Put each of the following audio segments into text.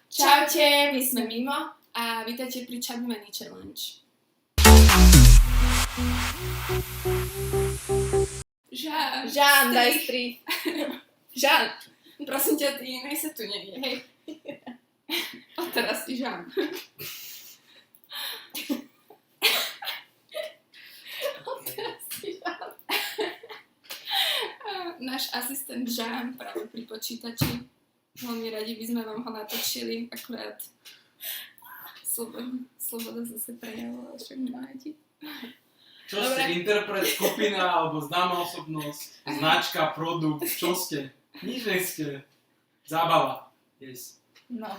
Čaute, my sme Mimo a vítajte pri Chubby Money Challenge. Žán, daj stri. Žán, prosím ťa, ty nej sa tu niekde, hej. Odteraz si Žán. Náš asistent Žán práve pri počítači. Veľmi radi by sme vám ho natočili, akurát sloboda zase prejavovala, však nevadí. Čo ste? Interpret, skupina, alebo známa osobnosť, značka, produkt, čo ste? Nič nie ste. Zábava. Yes. No.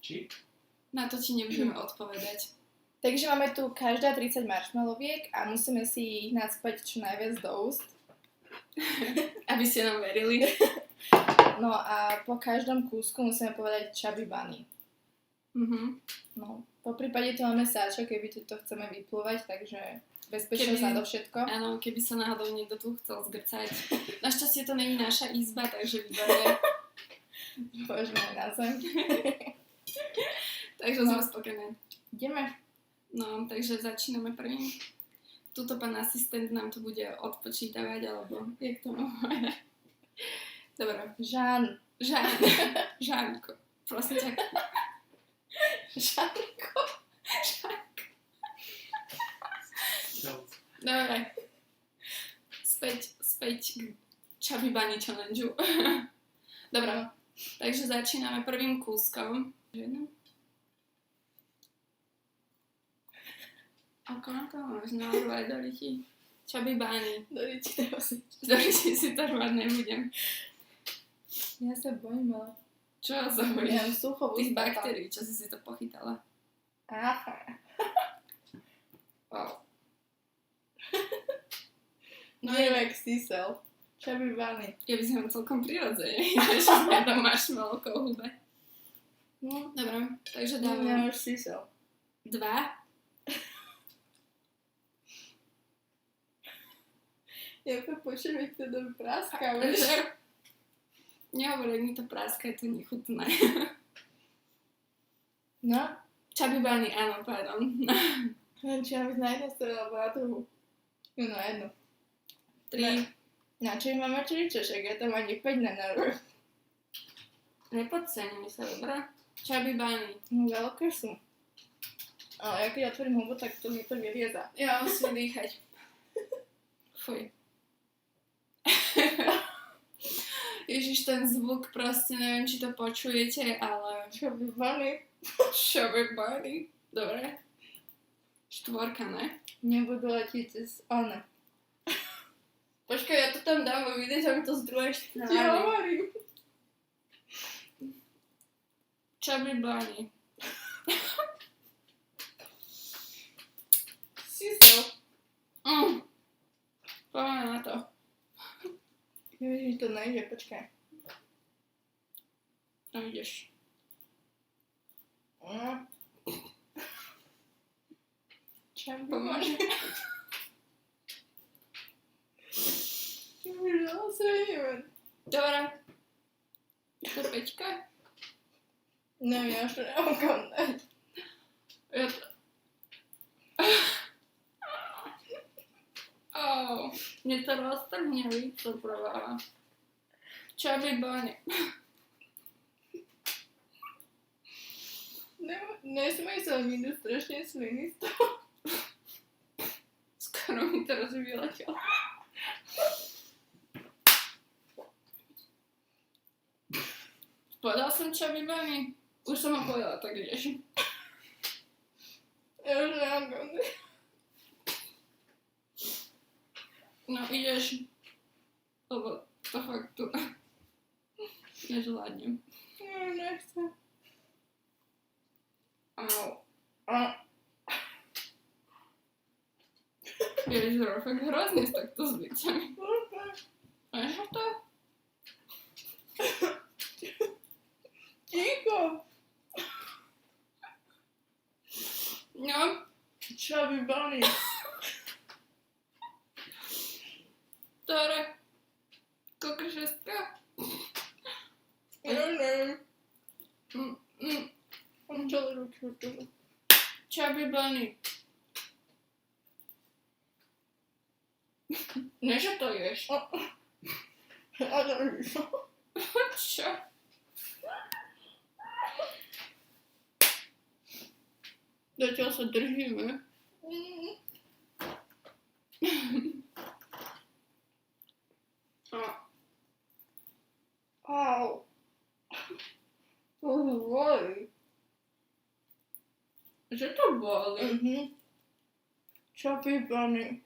Či? Na to ti nebudeme odpovedať. Takže máme tu každá 30 marshmallowiek a musíme si ich nacpať čo najviac do úst. Aby ste nám verili. No a po každom kúsku musíme povedať Chubby Bunny. No, po prípade tu máme sáčok, keby tu to chceme vyplúvať, takže bezpečnosť nadovšetko. Áno, keby sa náhodou niekto tu chcel zgrcať. Našťastie to není naša izba, takže výborné. Položíme na zem. Takže sme spokojné. Ideme. No, takže začíname prvým. Tuto pán asistent nám to bude odpočítavať, alebo jak to mám povedať. Dobre. Žán. Žánko. Prosím ťa. Žánko. Dobre. Späť k Chubby Bunny Challengeu. Dobre. Takže začíname prvým kúskom. Ako na to máš? Naozaj do ryti. Chubby Bunny. Do ryti si to rvať nebudem. Ja sa bojím, ale... Čo sa bojíš? Ja mám sucho tých baktérií, čo si to pochytala. Aha. Wow. No neviem, jak stisel. Chubby Bunny. Ja by som celkom prirodzene. Že sme tam marshmallowkou hube. No. Dobre, takže Ja dávam už stisel. 2. Ja to počujem, jak to do práska, Nehovor, jak mi to práska, je to nechutné. No? Chubby Bunny, áno, pardon. Neviem, či mám ísť na jednu stranu, alebo na druhú. Jo, na jednu. 3. Na čo máme čiličošek? Ja tam ani 5 nenarvem. Nepodcením sa, dobrá? Chubby Bunny. No, veľké sú. Ale ja keď otvorím hubu, tak to mi to vyrieza. Ja musím dýchať. Fuj. Ježiš, ten zvuk proste, neviem, či to počujete, ale... Chubby Bunny. Chubby Bunny. Dobre. 4, ne? Nebudú letiť cez one. Počkaj, ja to tam dám, vidíš, mi to z druhej strany. Ti hovorím. Chubby Bunny. Sisel. Poďme na to. Ježiš, to nejde, počkaj. Tam ideš. Chubby Pomôže. Bunny. Neviem. Dobre. Je to 5? Neviem, ja už to nemám kam dať. Ja to... Mne to roztrhne víc to prvá. Chubby Bunny. Nesmej sa, mi idú strašne sliny z toho. Skoro mi teraz vyletelo. Povedal som Chubby Bunny? Už som ho povedala, tak ideš. Ja už nemám kam dať. No ideš. Lebo to fakt tu nezvládnem. Nechcem. Au. Je vyzeral fakt hrozne s takto zbytami. Máš to? Ticho. No. Chubby Bunny. Dobre. Koľko 6? Ja neviem. Celé ruky. Chubby bunny. Ne, že to ješ. Čo? Zatiaľ sa držíme. Au. Boli. Že to boli? Chubby bunny.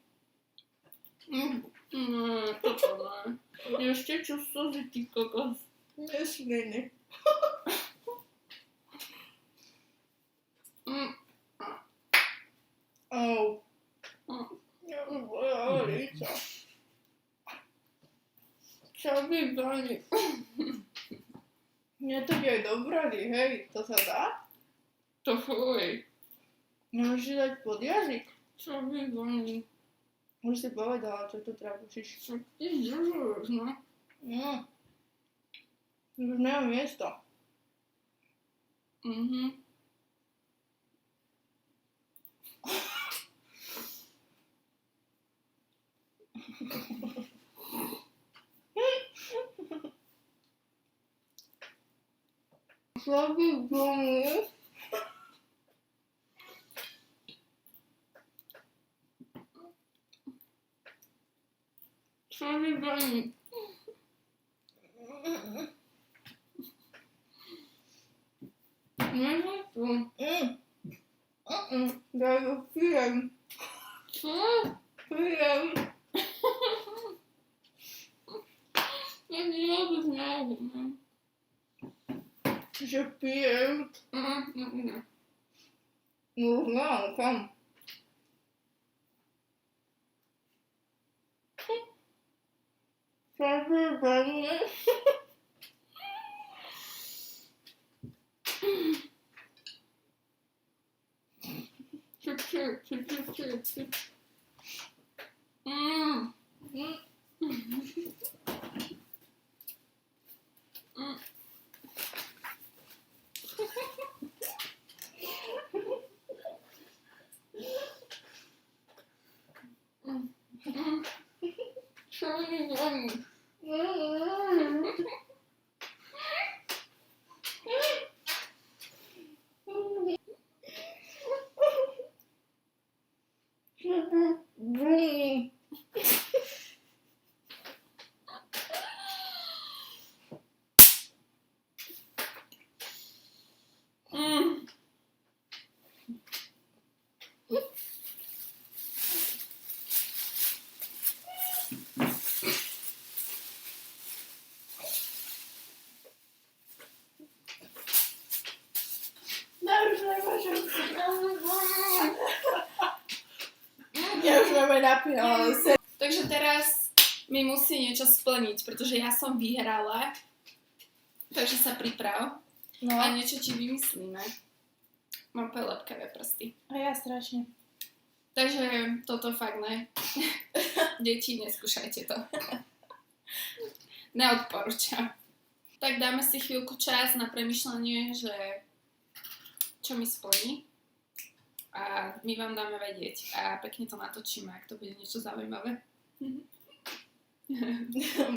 Toto ne. Ešte čo slzy, ty kokos. Nesminy. Au. Boli sa. Chubby bunny. Nie, tak aj dobrali, hej, to sa dá? To fuj. Nemôžeš dať pod jazyk. Chubby bunny. Už si povedala, čo tu trabučíš. Čo ty zdržuješ, no? Už nemám miesto. Chubby bunny. Chubby bunny. Nie tu. Daj go pijem. Co? Pijem. Ja nie mogę. Že pijem. No, kam? Chubby bunny. Чуть-чуть. Chubby bunny. Bunny. Ja už máme napínala. Takže teraz mi musí niečo splniť, pretože ja som vyhrala. Takže sa priprav. No. A niečo ti vymyslíme. Mám lepkavé prsty. A ja strašne. Takže toto fakt ne. Deti, neskúšajte to. Neodporúčam. Tak dáme si chvíľku čas na premýšľanie, že čo mi splní. A my vám dáme vedieť a pekne to natočíme, ak to bude niečo zaujímavé.